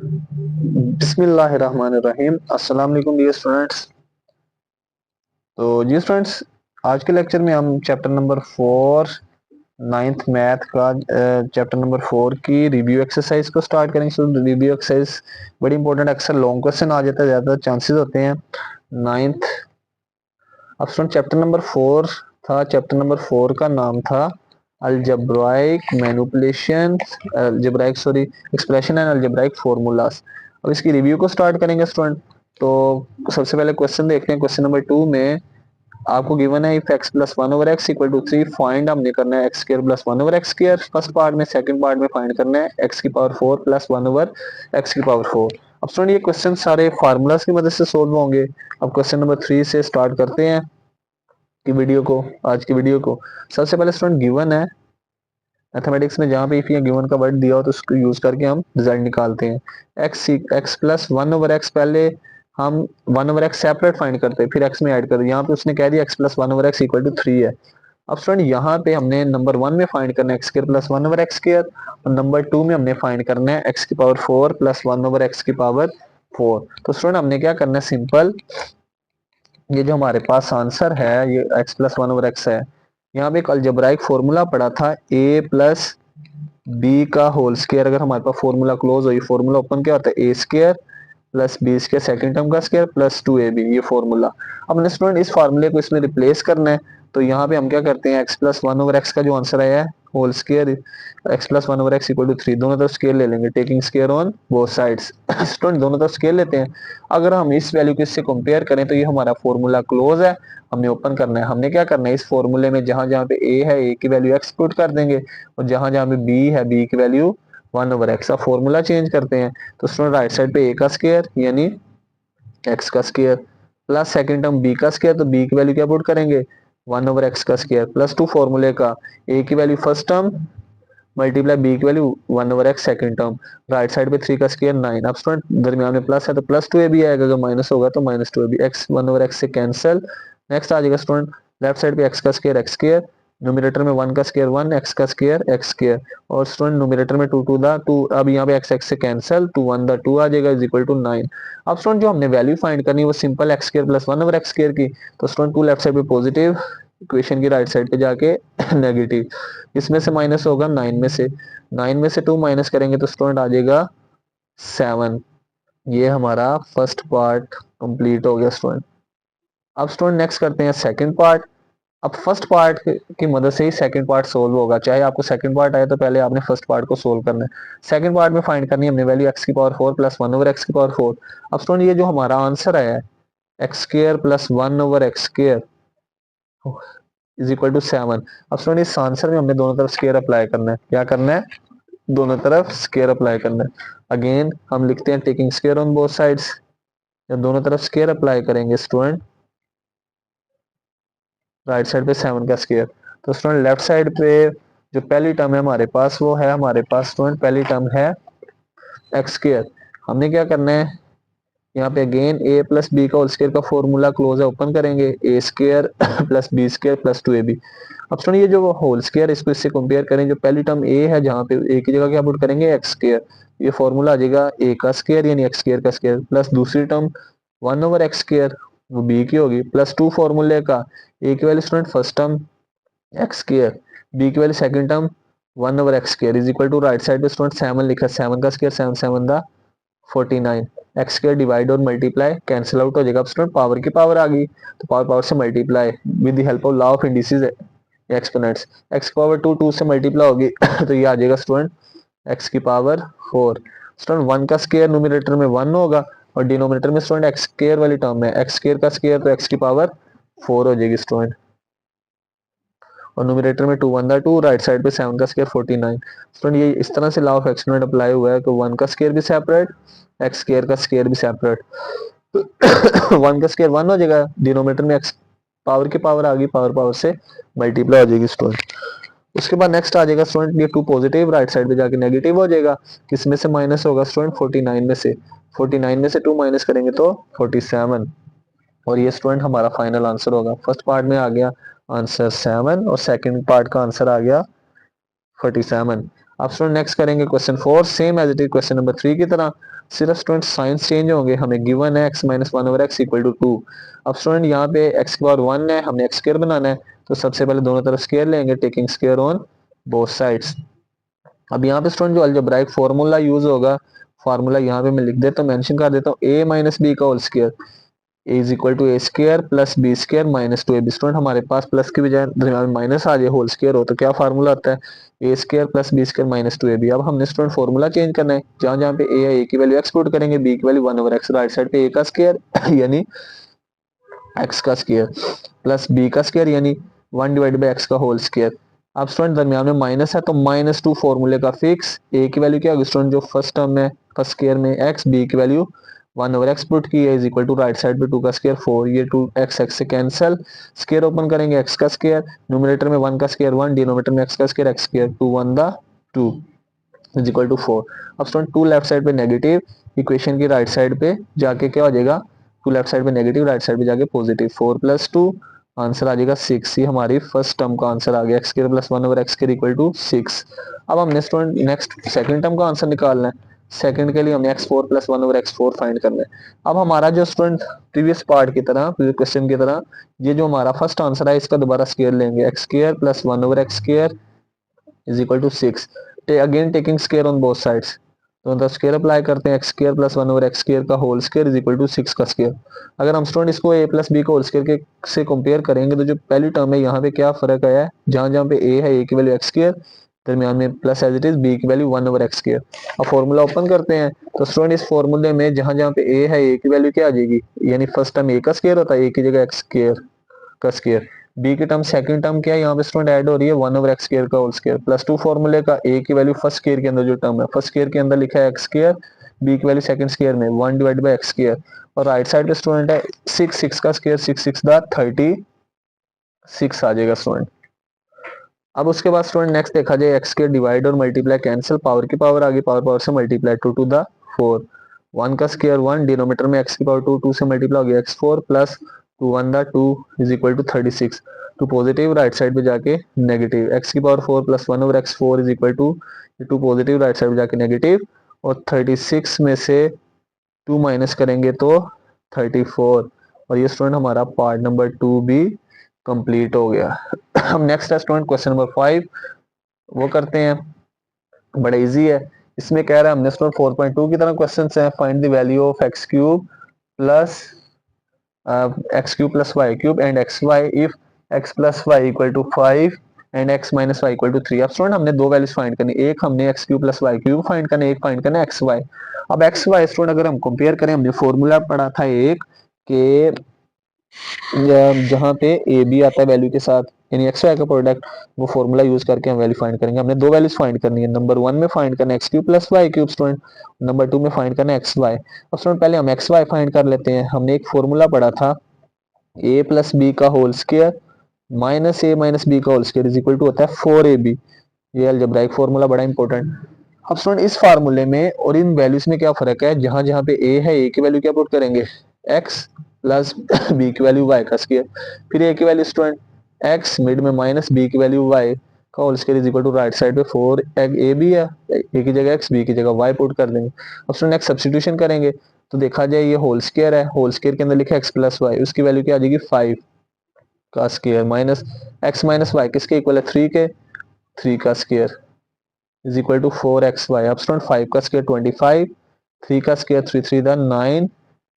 बिस्मिल्लाहिर्रहमानिर्रहीम। अस्सलाम वालेकुम डियर स्टूडेंट्स। तो जी स्टूडेंट्स, आज के लेक्चर में हम चैप्टर नंबर 4 नाइन्थ मैथ का चैप्टर नंबर 4 की रिव्यू एक्सरसाइज को स्टार्ट करेंगे। सो रिव्यू एक्सरसाइज बड़ी इंपॉर्टेंट, अक्सर लॉन्ग क्वेश्चन आ जाता है, ज़्यादा चांसेस होते हैं नाइन्थ। अब स्टूडेंट चैप्टर नंबर 4 था, चैप्टर नंबर 4 का नाम था algebraic manipulation, algebraic sorry expression and algebraic formulas. अब इसकी रिव्यू को स्टार्ट करेंगे स्टूडेंट। तो सबसे पहले क्वेश्चन देखते हैं। क्वेश्चन नंबर 2 में आपको गिवन है if x plus one over X equal to 3, find हमने करना है X square plus one over X square first part में। सेकंड पार्ट में फाइंड करना है एक्स की power 4 plus one over X की पावर 4। अब स्टूडेंट ये क्वेश्चन सारे फार्मूलाज की मदद से सोल्व होंगे। अब क्वेश्चन नंबर 3 से स्टार्ट करते हैं की वीडियो को, आज की वीडियो को। सबसे पहले स्टूडेंट गिवन है मैथमेटिक्स में, जहां पे इफ या गिवन का वर्ड दिया हो तो उसको यूज करके हम रिजल्ट निकालते हैं। X plus one over x, पहले हम one over x separate find करते हैं, फिर एक्स में ऐड करते। यहाँ पे उसने कह दिया X plus one over X equal to 3 है। अब स्टूडेंट यहाँ पे हमने नंबर 1 में फाइंड करना है X square plus one over x square, और नंबर 2 में हमने फाइंड करना है एक्स की power 4 plus one over X की पावर 4। तो स्टूडेंट हमने क्या करना है, सिंपल ये जो हमारे पास आंसर है ये x plus one over x है। यहाँ पे एक अलजेब्राइक फॉर्मूला पड़ा था a प्लस बी का होल स्क्वायर। अगर हमारे पास फॉर्मूला क्लोज हो, ये फॉर्मूला ओपन क्या होता है, ए square plus B square second term का स्क्वायर प्लस 2ab, ये फॉर्मूला। अब हमने स्टूडेंट इस फार्मूले को इसमें रिप्लेस करना है। तो यहाँ पे हम क्या करते हैं, X plus one over X का जो आंसर आया है whole square X plus one over X equal to 3, दोनों तरफ स्केयर ले लेंगे, taking square on both sides. Student दोनों तरफ स्केयर लेते हैं। अगर हम इस वैल्यू को इससे कंपेयर करें तो ये हमारा फॉर्मूला क्लोज है, हमने ओपन करना है। हमने क्या करना है, इस फॉर्मूले में जहां जहां पे a है a की वैल्यू x पुट कर देंगे, और जहां जहां पे b है b की वैल्यू वन ओवर एक्स। का फॉर्मूला चेंज करते हैं। तो स्टूडेंट राइट साइड पे a का स्केयर यानी एक्स का square plus second term B का स्क्वायर, तो बी की वैल्यू क्या पुट करेंगे, वन ओवर एक्स का स्क्वायर प्लस 2 फॉर्मूले का ए की value first term multiply B की value one over X second term, right side पे 3 का स्क्वायर 9। अब स्टूडेंट दरमियान में प्लस है तो प्लस 2 ए बी आएगा, अगर माइनस होगा तो minus 2 A B, X one over X से कैंसिल। नेक्स्ट आ जाएगा स्टूडेंट लेफ्ट साइड पे एक्स का स्क्वायर, न्यूमरेटर में 1 का स्क्वायर 1, एक्स का स्क्वायर एक्स स्क्वायर, और स्टूडेंट न्यूमरेटर में 2 टू द 2, अब यहाँ पे एक्स एक्स से कैंसिल, 2 1 द 2 आ जाएगा इज इक्वल टू 9। अब स्टूडेंट जो हमने वैल्यू फाइंड करनी है वो simple x square plus one over x square की। तो स्टूडेंट टू लेफ्ट साइड पे पॉजिटिव, इक्वेशन की राइट साइड पे जाके नेगेटिव, इसमें से माइनस होगा 9 में से, 9 में से 2 माइनस करेंगे तो स्टूडेंट आ जाएगा 7। ये हमारा फर्स्ट पार्ट कंप्लीट हो गया स्टूडेंट। अब स्टूडेंट नेक्स्ट करते हैं सेकंड पार्ट। अब फर्स्ट पार्ट की मदद से ही सेकंड पार्ट सोल्व होगा, चाहे आपको सेकंड पार्ट आए तो पहले आपने फर्स्ट पार्ट को सोल्व करना है। सेकंड पार्ट में फाइंड करनी है हमने वैल्यू एक्स की power 4 plus one over X की पावर 4। अब स्टूडेंट ये जो हमारा आंसर आया है X square plus one over X square is equal to 7। अब स्टूडेंट इस आंसर में हमने दोनों तरफ स्क्वायर अप्लाई करना है। क्या करना है, दोनों तरफ स्क्वायर अप्लाई करना है। अगेन हम लिखते हैं taking square on both sides. जब दोनों तरफ स्क्वायर अप्लाई करेंगे स्टूडेंट, राइट साइड पे 7 का स्क्वायर, तो स्टूडेंट लेफ्ट साइड पे जो पहली टर्म है हमारे पास वो है, हमारे पास स्टूडेंट पहली टर्म है एक्स स्क्वायर। हमने क्या करना है, यहाँ पे अगेन ए प्लस बी का होल स्क्वायर का फॉर्मूला क्लोज है, ओपन करेंगे A square plus B square plus 2ab। अब सुनिए ये जो होल स्क्वायर इसको इससे कंपेयर करें, जो पहली टर्म ए है जहाँ पे ए की जगह क्या पुट करेंगे एक्स स्क्वायर, ये फॉर्मूला आ जाएगा ए का स्क्वायर यानी एक्स स्क्वायर का स्क्वायर प्लस दूसरी term one over x square वो बी की होगी प्लस 2 फॉर्मूले का ए की value student first term x square, b की value second term one over x square is equal to right side पे स्टूडेंट 7 लिखा, 7 का स्क्वायर 7 7 दा 49, एक्स स्क्वायर डिवाइड और मल्टीप्लाई कैंसिल आउट हो जाएगा। अब स्टूडेंट पावर की पावर आ गई तो पावर पावर से multiply with the help of law of indices exponents, x की पावर 2 2 से मल्टीप्लाई होगी तो ये आ जाएगा स्टूडेंट एक्स की पावर 4। स्टूडेंट 1 का स्क्वायर न्यूमरेटर में 1 होगा और डिनोमिनेटर में स्टूडेंट एक्स स्क्वायर वाली टर्म है, एक्स स्क्वायर का स्क्वायर तो एक्स की पावर 4 हो जाएगी स्टूडेंट, और न्यूमरेटर में 2 1 2, राइट साइड पे 7 का स्क्वायर 49। स्टूडेंट ये इस तरह से लॉ ऑफ एक्सपोनेंट अप्लाई हुआ है कि 1 का स्क्वायर भी सेपरेट, एक्स स्क्वायर का स्क्वायर भी सेपरेट। 1 का स्क्वायर 1 हो जाएगा, डिनोमिनेटर में एक्स पावर की पावर आ गई, पावर पावर से मल्टीप्लाई हो जाएगी स्टूडेंट। उसके बाद नेक्स्ट आ जाएगा स्टूडेंट ये 2 पॉजिटिव, राइट साइड पे जाके नेगेटिव हो जाएगा, किसमें से माइनस होगा स्टूडेंट 49 में से, 49 में से 2 माइनस करेंगे तो 47, और ये स्टूडेंट हमारा फाइनल आंसर होगा। फर्स्ट पार्ट में आ गया आंसर 7 और सेकंड पार्ट का आंसर आ गया 47। अब स्टूडेंट नेक्स्ट करेंगे question 4, same as it is question number 3 की तरह। सिर्फ स्टूडेंट साइंस चेंज होंगे। हमें गिवन है x minus one over X equal to 2। अब स्टूडेंट यहाँ पे x की पावर 1 है, हमने x स्क्वायर बनाना है, तो सबसे पहले दोनों तरफ स्क्वायर लेंगे, taking square on both sides. अब यहाँ पे स्टूडेंट जो अलजेब्राइक फार्मूला यूज होगा, फार्मूला यहाँ पे मैं लिख देता हूँ, मेंशन कर देता हूँ, a माइनस बी का whole square is equal to A square plus B square minus two A B. Student हमारे पास प्लस की बजाय दरम्यान माइनस आ जाए, होल स्क्वायर हो, तो क्या फार्मूला आता है, ए square plus B square minus two ए बी। अब हमने स्टूडेंट फार्मूला चेंज करना है, जहां जहां पे ए है, ए की वैल्यू एक्स पुट करेंगे, बी की value 1 over x, right side पे ए का स्क्वायर यानी एक्स का स्क्वायर प्लस बी का स्क्वायर यानी 1 डिवाइड बाई एक्स का होल स्क्वायर। अब स्टूडेंट दरमियान में माइनस है तो माइनस टू फॉर्मूले का फिक्स, ए की वैल्यू क्या होगी स्टूडेंट, जो फर्स्ट टर्म है फर्स्ट स्क्वायर में एक्स, बी की वैल्यू 1 ओवर एक्स पुट की है is equal to right side पे 2 का स्क्वायर 4, ये 2 एक्स एक्स से कैंसिल, स्क्वायर ओपन करेंगे एक्स का स्क्वायर, न्यूमरेटर में 1 का स्क्वायर 1, डिनोमिनेटर में एक्स का square X square, 2 1 the 2 is equal to 4। अब स्टूडेंट 2 लेफ्ट साइड पे नेगेटिव, इक्वेशन की राइट साइड पे जाके क्या हो जाएगा, 2 लेफ्ट साइड पे नेगेटिव, राइट साइड पे जाके पॉजिटिव, 4 प्लस 2 आंसर आ जाएगा 6। ये हमारी फर्स्ट टर्म का आंसर आ गया, X square plus 1 over x square equal to 6। अब हमने स्टूडेंट नेक्स्ट सेकंड टर्म का आंसर निकालना है, सेकंड के लिए हमने x4 plus 1 over x4 find करना है। अब हमारा जो स्टूडेंट प्रीवियस पार्ट की तरह, प्रीवियस क्वेश्चन की तरह, ये जो हमारा फर्स्ट आंसर है इसका दोबारा स्क्वायर लेंगे, x square plus 1 over x square is equal to 6, again taking square on both sides, तो मतलब स्क्वायर अप्लाई करते हैं, x square plus 1 over x square का whole square is equal to 6 का स्क्वायर। अगर हम स्टूडेंट इसको a प्लस बी का होल स्क्वायर के से कंपेयर करेंगे, तो जो पहली टर्म है यहाँ पे क्या फर्क आया है, जहां जहां पे a है, a की वैल्यू एक्स स्क्वायर, दरमियान में plus as it is B की वैल्यू 1 ओवर एक्स स्क्वायर। अब फॉर्मूला ओपन करते हैं, तो स्टूडेंट इस फॉर्मूले में जहां जहां पे a है, a की वैल्यू क्या आ जाएगी, यानी फर्स्ट टर्म a का स्क्वायर होता है, a की जगह एक्स स्क्वायर का स्क्वायर, बी की टर्म सेकंड टर्म क्या है, यहाँ पे स्टूडेंट ऐड हो रही है 1 ओवर एक्स स्क्वायर का होल स्क्वायर, प्लस 2 फॉर्मूले का ए की वैल्यू फर्स्ट स्क्वायर के अंदर जो टर्म है, फर्स्ट स्क्वायर के अंदर लिखा है एक्स स्क्वायर, बी की वैल्यू सेकंड स्क्वायर में 1 डिवाइड बाई एक्स स्क्वायर, और राइट साइड पे स्टूडेंट है 6, 6 का स्क्वायर 6 6 दा 36 आ जाएगा स्टूडेंट। अब उसके बाद स्टूडेंट नेक्स्ट देखा जाए, एक्स के डिवाइड और मल्टीप्लाई कैंसिल, पावर की पावर आगे, पावर पावर से मल्टीप्लाई, 2 टू द 4, 1 का स्क्वायर 1, डिनोमिनेटर में एक्स की पावर 2, 2 से मल्टीप्लाई हो गया x4 plus 2 1 the 2 is equal to 36, two positive right side पे जाके नेगेटिव, एक्स की power 4 plus 1 over x4 is equal to positive right side पे जाके नेगेटिव, और 36 में से 2 माइनस करेंगे तो 34, और ये स्टूडेंट हमारा पार्ट नंबर 2 भी कंप्लीट हो गया। हम नेक्स्ट है स्टूडेंट क्वेश्चन नंबर 5 वो करते हैं, बड़ा इजी है। इसमें कह रहा है हमने स्टूडेंट 4.2 की तरह क्वेश्चन है, find the value of X cube plus X cube plus Y cube and X Y if X plus Y equal to 5 and X minus Y equal to 3। अब स्टूडेंट हमने दो वैल्यूज फाइंड करनी, एक हमने X cube plus Y cube find करना, एक find करना X Y. अब एक्स वाई स्टूडेंट अगर हम कंपेयर करें, हमने फॉर्मूला पढ़ा था एक के जहां पे ए बी आता है वैल्यू के साथ, यानी एक्स वाई का प्रोडक्ट, वो फॉर्मूला यूज करके हम वैल्यू फाइंड करेंगे। हमने दो वैल्यूज फाइंड करनी है, नंबर 1 में फाइंड करना है X cube plus Y cube student, number 2 में फाइंड करना है एक्स वाई। अब स्टूडेंट पहले हम एक्स वाई फाइंड कर लेते हैं। हमने एक फॉर्मूला पढ़ा था a प्लस बी का whole square minus A minus B का whole square is equal to होता है 4ab। ये अलजेब्राइक फॉर्मूला बड़ा इंपॉर्टेंट। अब स्टूडेंट इस फार्मूले में और इन वैल्यूज में क्या फर्क है, जहां जहां पे a है, a की वैल्यू क्या पुट करेंगे, x प्लस b की वैल्यू y का स्क्वायर, फिर a की वैल्यू स्टूडेंट x, मिड में माइनस b की वैल्यू y का whole square is equal to right side पे 4 a b है, a की जगह x, b की जगह y पुट कर देंगे। अब स्टूडेंट नेक्स्ट सब्स्टिट्यूशन करेंगे, तो देखा जाए ये होल स्क्वायर है, होल स्क्वायर के अंदर लिखा है x प्लस वाई, उसकी वैल्यू क्या आ जाएगी 5 का square minus x minus Y किसके इक्वल है 3 के, 3 का square is equal to 4xy। अब स्टूडेंट 5 का स्क्वायर 25, 3 का स्क्वायर 3 3 दा 9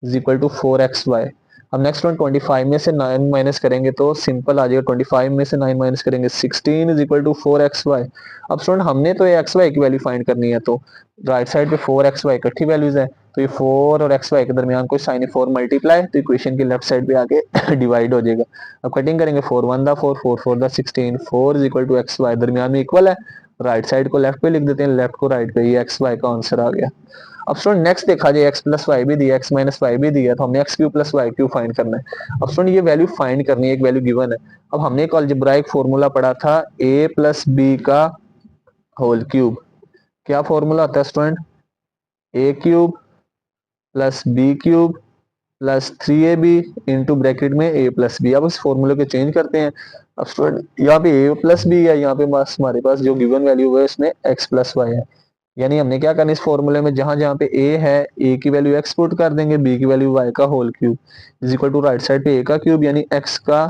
इज इक्वल टू 4xy। अब नेक्स्ट वन 25 में से 9 माइनस करेंगे तो सिंपल आ जाएगा, 25 में से 9 माइनस करेंगे 16 इज इक्वल टू 4xy। अब स्टूडेंट हमने तो ये xy की वैल्यू फाइंड करनी है, तो राइट साइड पे 4xy इकट्ठी वैल्यूज है, तो ये 4 और xy के दरमियान कोई साइन 4 मल्टीप्लाई, तो इक्वेशन की लेफ्ट साइड पे आके डिवाइड हो जाएगा। अब कटिंग करेंगे 4 1 दा 4, 4 4 दा 16, 4 इज इक्वल टू xy, दरमियान में इक्वल है, राइट साइड को लेफ्ट पे लिख देते हैं, लेफ्ट को राइट पे, ये एक्स वाई का आंसर आ गया। अब स्टूडेंट नेक्स्ट देखा जाए, एक्स प्लस वाई भी दिया, एक्स माइनस वाई भी दिया, तो हमने X cube plus Y cube find करना है। अब स्टूडेंट ये वैल्यू फाइंड करनी है, एक वैल्यू गिवन है। अब हमने एक अलजेब्राइक फॉर्मूला पढ़ा था ए प्लस बी का होल क्यूब, क्या फॉर्मूला होता है student, a cube plus b cube plus 3ab into bracket में a प्लस बी। अब इस फॉर्मूले को चेंज करते हैं। अब स्टूडेंट यहाँ पे a प्लस बी है, यहाँ पे बस हमारे पास जो गिवन वैल्यू है इसमें x प्लस वाई है, यानी हमने क्या करना है इस फॉर्मूले में, जहां जहां पे ए है ए की वैल्यू एक्स पुट कर देंगे, बी की वैल्यू वाई का whole cube is equal to right side पे ए का क्यूब यानी एक्स का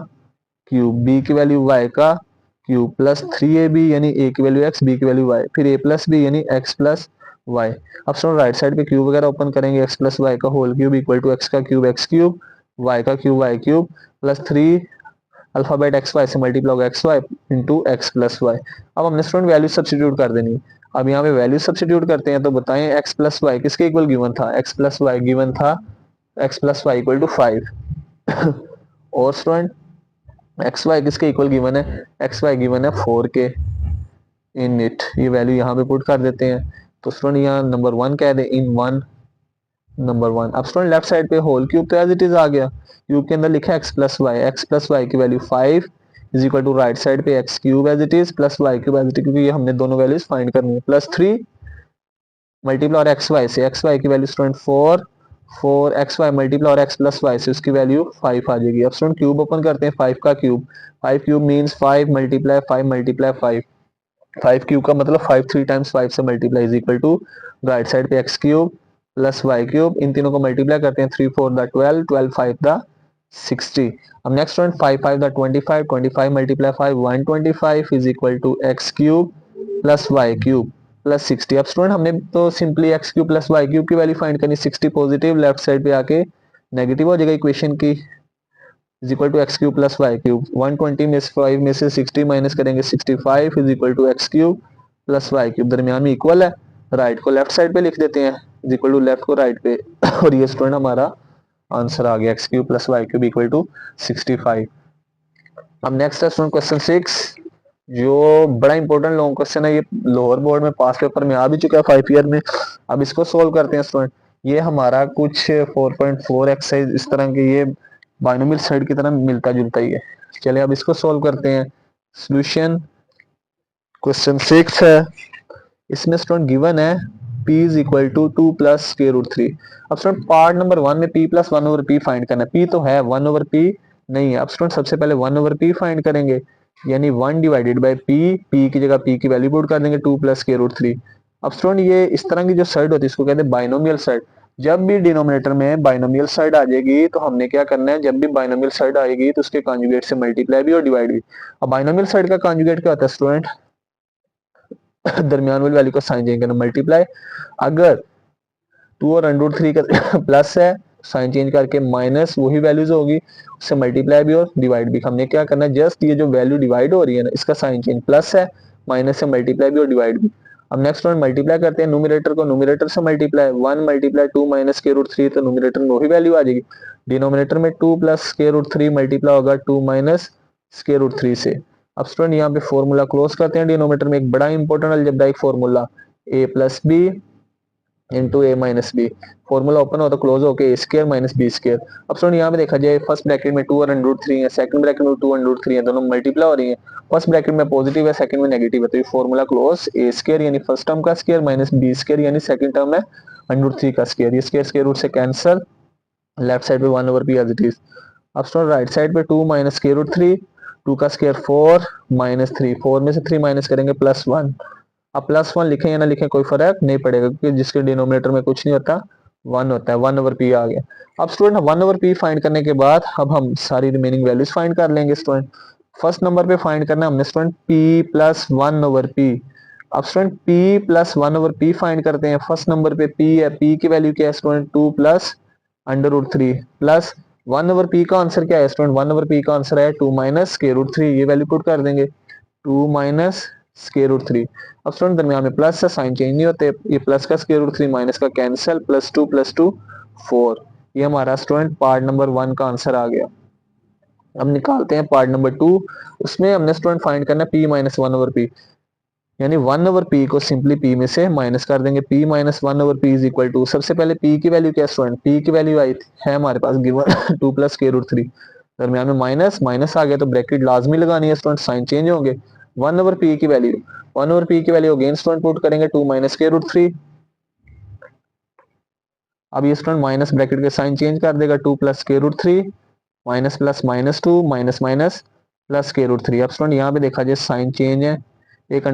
क्यूब, बी की वैल्यू वाई का क्यूब प्लस 3ab यानी ए की वैल्यू एक्स बी की वैल्यू वाई, फिर ए प्लस बी यानी एक्स प्लस वाई। अब सुनो राइट साइड पे क्यूब वगैरह ओपन करेंगे, एक्स प्लस वाई का whole cube equal to x का क्यूब एक्स क्यूब, वाई का cube y cube plus 3 alphabet x y से मल्टीप्लाई होगा x y into x plus y. अब हमने स्टूडेंट वैल्यू सब्सिट्यूट कर देनी। अब यहाँ पे वैल्यू सब्सिट्यूट करते हैं तो बताएं एक्स प्लस वाई किसके इक्वल गिवन था, एक्स प्लस वाई गिवन था x plus Y equal to 5 और स्टूडेंट एक्स वाई किसके इक्वल गिवन है, एक्स वाई गिवन है 4 के इन इट, ये वैल्यू यहाँ पे पुट कर देते हैं। तो स्टूडेंट यहाँ नंबर 1 कह दे इन 1 नंबर 1। अब स्टूडेंट लेफ्ट साइड पे होल क्यूब तो एज इट इज आ गया, क्यूब के अंदर लिखा है एक्स प्लस वाई की value 5 is equal to right side पे x cube as it is plus Y cube as it is, क्योंकि ये हमने दोनों वैल्यूज फाइंड करनी है, प्लस 3 मल्टीप्लाई और एक्स वाई से, एक्स वाई की value student 4 x y multiply और एक्स प्लस वाई से उसकी वैल्यू 5 आ जाएगी। अब स्टूडेंट क्यूब ओपन करते हैं 5 का cube, 5 cube means 5 multiply 5 multiply 5, 5 cube का मतलब 5 3 टाइम्स 5 से multiply is equal to right side पे x cube plus Y cube, इन तीनों को मल्टीप्लाई करते हैं 3 4 द 12 12 5 द 60। अब नेक्स्ट स्टूडेंट 5 5 द 25 25 multiply 5 125 is equal to x cube plus Y cube plus 60। अब स्टूडेंट हमने तो simply x cube plus Y cube की वैल्यू फाइंड करनी, 60 पॉजिटिव लेफ्ट साइड पे आके नेगेटिव हो जाएगा इक्वेशन की, is equal to x cube plus Y cube, 120 में से 5 में से 60 माइनस करेंगे 65 is equal to x cube plus Y cube, दरमियान में इक्वल है, राइट को लेफ्ट साइड पे लिख देते हैं इज इक्वल टू लेफ्ट को राइट पे और ये स्टूडेंट हमारा आंसर आ गया x cube plus Y cube equal to 65। अब नेक्स्ट है स्टूडेंट क्वेश्चन 6, जो बड़ा इंपॉर्टेंट लॉन्ग क्वेश्चन है, ये लोअर बोर्ड में पास पेपर में आ भी चुका है 5 ईयर में। अब इसको सोल्व करते हैं स्टूडेंट, ये हमारा कुछ 4.4 एक्सरसाइज इस तरह के ये बाइनोमियल साइड की तरह मिलता जुलता ही है। चलिए अब इसको सोल्व करते हैं। सोल्यूशन क्वेश्चन 6 है, इसमें स्टूडेंट गिवन है p is equal to 2 plus square root 3। अब स्टूडेंट पार्ट नंबर 1 में p plus 1 over p find करना है, p तो है 1 ओवर p नहीं है। अब स्टूडेंट सबसे पहले 1 ओवर p फाइंड करेंगे, यानी 1 डिवाइडेड बाय p की जगह p की वैल्यू पुट कर देंगे 2 प्लस स्क्वायर रूट 3। अब स्टूडेंट ये इस तरह की जो साइड होती है इसको कहते हैं बाइनोमियल साइड। जब भी डिनोमिनेटर में बाइनोमियल साइड आ जाएगी तो हमने क्या करना है, जब भी बाइनोमियल साइड आएगी तो उसके कॉन्जुगेट से मल्टीप्लाई भी और डिवाइड भी। अब बाइनोमियल साइड का कॉन्जुगेट क्या होता है स्टूडेंट, दरमियान वाली वैल्यू को साइन चेंज करना मल्टीप्लाई, अगर 2 और अंडर रूट 3 का प्लस है साइन चेंज करके माइनस वही वैल्यूज होगी उससे मल्टीप्लाई भी और डिवाइड भी। हमने क्या करना है, जस्ट ये जो वैल्यू डिवाइड हो रही है ना इसका साइन चेंज प्लस है, माइनस से मल्टीप्लाई भी और डिवाइड भी। अब नेक्स्ट वन मल्टीप्लाई करते हैं न्यूमरेटर को न्यूमरेटर से मल्टीप्लाई, 1 मल्टीप्लाई 2 माइनस के रूट 3 तो न्यूमरेटर में वही वैल्यू आ जाएगी। डिनोमिनेटर में 2 प्लस के रूट 3 मल्टीप्लाई होगा 2 माइनस के रूट 3 से। अब स्टूडेंट यहाँ पे फॉर्मूला क्लोज करते हैं, डिनोमिनेटर में एक बड़ा important algebraic formula a plus b into a minus b, formula open हो तो क्लोज होके a square minus b square. अब स्टूडेंट यहाँ पे देखा जाए फर्स्ट ब्रैकेट में 2 और अंडर रूट 3 है, सेकंड ब्रैकेट में 2 अंडर रूट 3 है, दोनों मल्टीप्लाई हो रही है, फर्स्ट ब्रैकेट में पॉजिटिव है सेकंड में नेगेटिव है, तो ये फॉर्मूला क्लोज ए स्केयर यानी फर्स्ट टर्म का स्केयर माइनस बी स्केयर यानी सेकंड टर्म है अंडर रूट 3 का स्केयर, ये स्केयर स्केयर रूट से कैंसिल, लेफ्ट साइड पे 1 over p as it is. अब स्टूडेंट राइट साइड पे 2 माइनस स्केयर रूट 3, 2 का स्केयर 4 माइनस 3, 4 में से 3 माइनस करेंगे प्लस 1। अब प्लस 1 लिखें या ना लिखें कोई फर्क नहीं पड़ेगा क्योंकि जिसके डिनोमिनेटर में कुछ नहीं होता 1 होता है, 1 ओवर पी आ गया। अब स्टूडेंट 1 ओवर पी फाइंड करने के बाद अब हम सारी रिमेनिंग वैल्यूज फाइंड कर लेंगे स्टूडेंट। फर्स्ट नंबर पे फाइंड करना है हमने student p plus 1 over p. अब student p plus 1 over p find करते हैं, फर्स्ट नंबर पे p है, p की वैल्यू क्या है student 2 plus under root 3 plus 1 over p का आंसर क्या है स्टूडेंट, 1 ओवर पी का आंसर है 2 माइनस के रूट 3, ये वैल्यू पुट कर देंगे 2 माइनस स्केयर रूट 3। अब स्टूडेंट दरमियान में प्लस है साइन चेंज नहीं होते, ये प्लस का स्केयर रूट 3 माइनस का कैंसिल, प्लस टू 4। ये हमारा स्टूडेंट पार्ट नंबर 1 का आंसर आ गया। अब निकालते हैं पार्ट नंबर 2, उसमें हमने स्टूडेंट फाइंड करना है p माइनस 1 ओवर पी, यानी 1 ओवर पी को सिंपली p में से माइनस कर देंगे, p minus 1 over p is equal to, सबसे पहले p की वैल्यू क्या है स्टूडेंट, p की वैल्यू आई है हमारे पास गिवन 2 प्लस के रूट 3, दरमियान में माइनस माइनस आ गया तो ब्रैकेट लाजमी लगानी है स्टूडेंट, साइन चेंज होंगे। 1 ओवर पी की वैल्यू 1 ओवर पी की वैल्यू अगेन स्टूडेंट पुट करेंगे 2 माइनस के रूट 3। अब ये स्टूडेंट माइनस ब्रैकेट के साइन चेंज कर देगा 2 प्लस के root 3 minus plus minus 2 minus minus plus के रूट 3। अब स्टूडेंट यहाँ पे देखा जाए साइन चेंज है, एक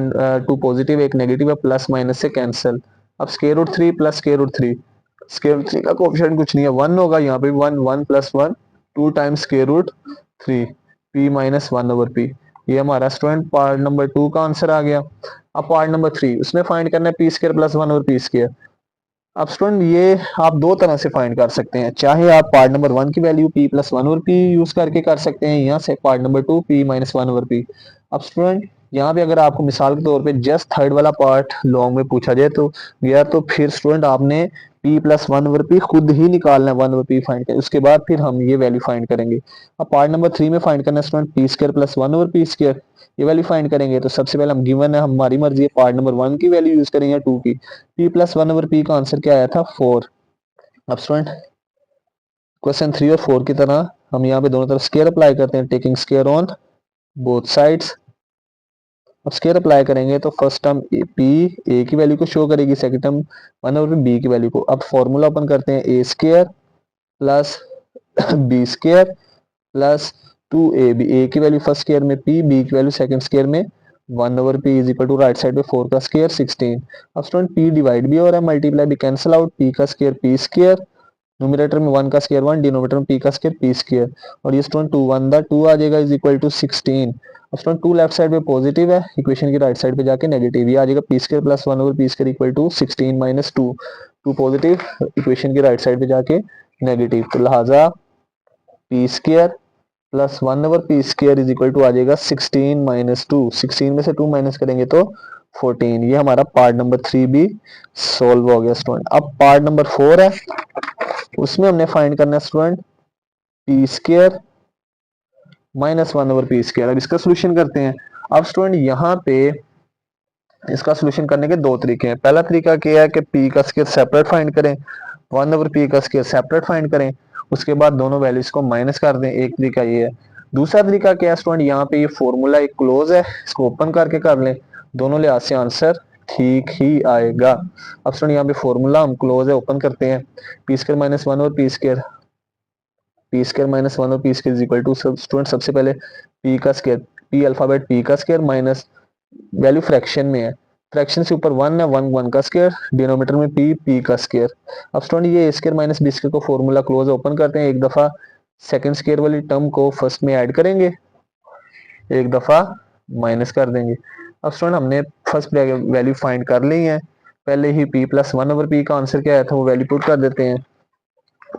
टू पॉजिटिव एक नेगेटिव है, प्लस माइनस से कैंसिल। अब square root 3 plus square root 3, square root 3 का कोएफिशिएंट कुछ नहीं है, 1 होगा, यहाँ पे 1, 1 plus 1 2 times square root 3, p minus 1 over p। ये हमारा स्टूडेंट पार्ट नंबर 2 का आंसर आ गया। अब पार्ट नंबर 3, उसमें फाइंड करना है P square plus 1 over P square. अब स्टूडेंट ये आप दो तरह से फाइंड कर सकते हैं, चाहे आप पार्ट नंबर 1 की value p plus 1 over p use करके कर सकते हैं, यहाँ से part number 2 p minus 1 over p। अब स्टूडेंट यहाँ पे अगर आपको मिसाल के तौर पे जस्ट थर्ड वाला पार्ट लॉन्ग में पूछा जाए तो गया, तो फिर स्टूडेंट आपने p प्लस 1 ओवर p खुद ही निकालना है, 1 ओवर p फाइंड करें, उसके बाद फिर हम ये वैल्यू फाइंड करेंगे। अब पार्ट नंबर 3 में फाइंड करना है student p square plus 1 over p square, ये वैल्यू फाइंड करेंगे। तो सबसे पहले हम गिवन है, हमारी मर्जी है, पार्ट नंबर 1 की वैल्यू यूज करें या 2 की। p प्लस 1 ओवर p का आंसर क्या आया था 4। अब स्टूडेंट क्वेश्चन 3 और 4 की तरह हम यहाँ पे दोनों तरफ स्केयर अप्लाई करते हैं, taking square on both sides. अब स्केयर अप्लाई करेंगे तो फर्स्ट टर्म p a की वैल्यू को शो करेगी, सेकंड टर्म 1 ओवर b की वैल्यू को। अब फॉर्मूला ओपन करते हैं, a square plus b square plus 2ab, a की वैल्यू फर्स्ट स्केयर में p, b की वैल्यू सेकंड स्केयर में 1 over p is equal to right side पे 4 का स्केयर 16। अब स्टूडेंट p डिवाइड भी हो रहा है, मल्टीप्लाई भी कैंसिल आउट, p का स्केयर p स्केयर, न्यूमरेटर में 1 का स्केयर 1, डिनोमिनेटर में p का स्केयर p स्केयर, और ये स्टूडेंट 2 1 दा 2 आ जाएगा इज इक्वल टू 16। अब स्टूडेंट 2 लेफ्ट साइड पे पॉजिटिव है, इक्वेशन की राइट साइड पे जाके नेगेटिव, ये आ जाएगा p square plus 1 over p square equal to 16 minus 2, 2 positive, equation की राइट साइड पे जाके नेगेटिव, तो लिहाजा p square plus 1 over p square is equal to आ जाएगा 16 माइनस 2, 16 में से 2 माइनस करेंगे तो 14। ये हमारा पार्ट नंबर 3 भी सॉल्व हो गया स्टूडेंट। अब पार्ट नंबर 4 है, उसमें हमने फाइंड करना है student P square minus 1 over p square. अब इसका सोल्यूशन करते हैं। अब स्टूडेंट यहाँ पे इसका सोल्यूशन करने के दो तरीके हैं। पहला तरीका क्या है कि पी का स्केयर सेपरेट फाइंड करें, 1 ओवर पी का स्केयर सेपरेट फाइंड करें, उसके बाद दोनों वैल्यूज को माइनस कर दें, एक तरीका ये है। दूसरा तरीका क्या है स्टूडेंट, यहाँ पे ये फॉर्मूला एक क्लोज है, इसको ओपन करके कर लें, दोनों लिहाज से आंसर ठीक ही आएगा। अब स्टूडेंट यहाँ पे फॉर्मूला हम क्लोज है, ओपन करते हैं, पी स्केयर माइनस 1 और p square, p square minus 1 और p square is equal to, student सबसे पहले पी का स्केयर, पी अल्फाबेट पी का स्केयर माइनस वैल्यू फ्रैक्शन में है, फ्रैक्शन से ऊपर 1 है, 1 1 का स्केयर, डिनोमिनेटर में p p का स्केयर। अब स्टूडेंट ये a square minus b square को फॉर्मूला क्लोज ओपन करते हैं, एक दफा सेकंड स्केयर वाली टर्म को फर्स्ट में ऐड करेंगे, एक दफा माइनस कर देंगे। अब स्टूडेंट हमने फर्स्ट वैल्यू फाइंड कर ली है, पहले ही p प्लस 1 ओवर p का आंसर क्या आया था वो वैल्यू पुट कर देते हैं,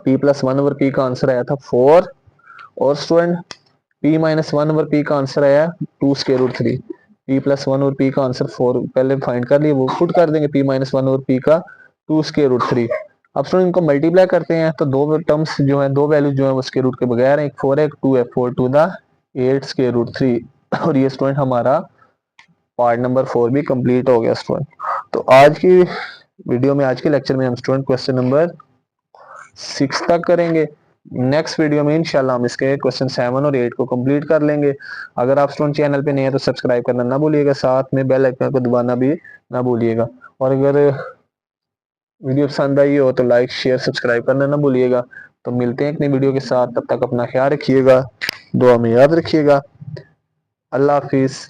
p प्लस 1 ओवर p का आंसर आया था 4, और student p minus 1 over p का आंसर आया 2 square root 3, p plus 1 over p का आंसर 4 पहले फाइंड कर लिए, वो पुट कर देंगे p माइनस 1 ओवर p का 2 स्केयर रूट 3। अब स्टूडेंट इनको मल्टीप्लाई करते हैं तो दो टर्म्स जो है, दो वैल्यूज जो है वो स्केयर रूट के बगैर है, एक 4 है एक 2 है, 4 टू द 8 स्केयर रूट 3। और ये स्टूडेंट हमारा पार्ट नंबर 4 भी कंप्लीट हो गया स्टूडेंट। तो आज की वीडियो में, आज के लेक्चर में हम स्टूडेंट क्वेश्चन नंबर 6 तक करेंगे। नेक्स्ट वीडियो में इंशाल्लाह हम इसके क्वेश्चन 7 और 8 को कंप्लीट कर लेंगे। अगर आप स्टूडेंट चैनल पे नए हैं तो सब्सक्राइब करना ना भूलिएगा, साथ में बेल आइकन को दबाना भी ना भूलिएगा, और अगर वीडियो पसंद आई हो तो लाइक शेयर सब्सक्राइब करना ना भूलिएगा। तो मिलते हैं एक नई वीडियो के साथ, तब तक अपना ख्याल रखिएगा, दुआ में याद रखिएगा। अल्लाह हाफिज।